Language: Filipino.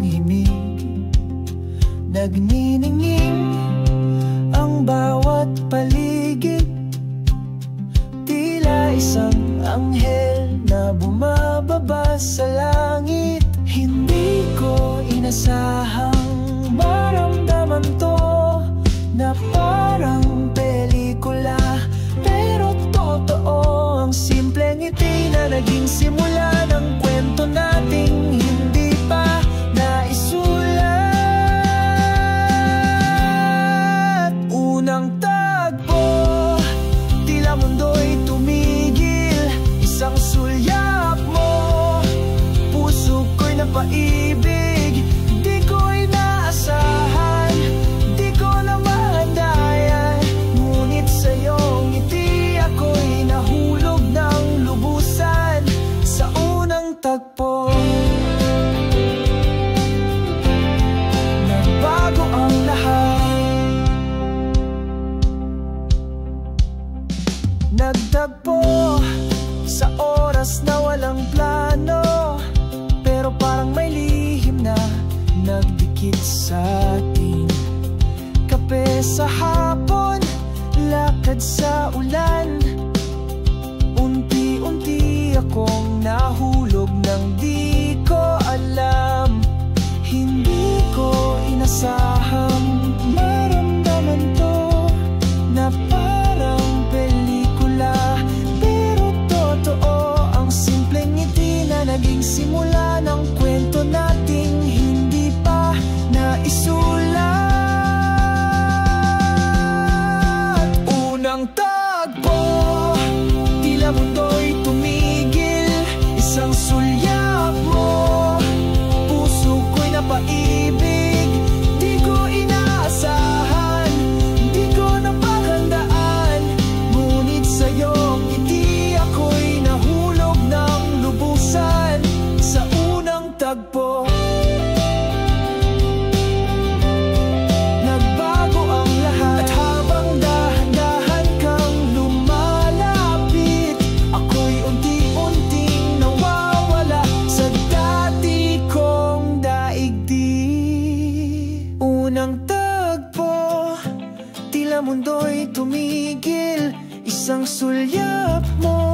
himig. Nagniningning ang bawat paligid, tila isang anghel na bumababa sa langit. Hindi ko inasahang maramdaman to, na parang pelikula, pero totoo. Ang simpleng ngiti na naging simula ng kwento nating hindi pa naisulat. Unang tagpo, tila mundo'y tumigil. Isang sulyap mo, puso ko'y napaibig. Di ko inaasahan, di ko na mahandayan, ngunit sa'yong ngiti ako'y nahulog ng lubusan sa unang tagpo. Nagbago ang lahat. Nagtagpo sa oras na walang plano, pero parang may lihim na nagdikit sa atin. Kape sa hapon, lakad sa ulan, unti-unti akong nahulog nang di ko alam. Hindi ko inasahang maramdaman to, na parang pelikula, pero totoo. Ang simpleng ngiti na naging simula ng kwento nating hindi pa naisulat. Unang tagpo, tila mundo'y tumigil. Isang sulyap mo, puso ko'y napaibig. Di ko inaasahan, di ko napaghandaan, ngunit sa'yong ngiti ako'y nahulog ng lubusan sa unang tagpo. Nagbago ang lahat. At habang dahan-dahan kang lumalapit, ako'y unti-unting nawawala sa dati kong daigdig. Unang tagpo, tila mundo'y tumigil. Isang sulyap mo,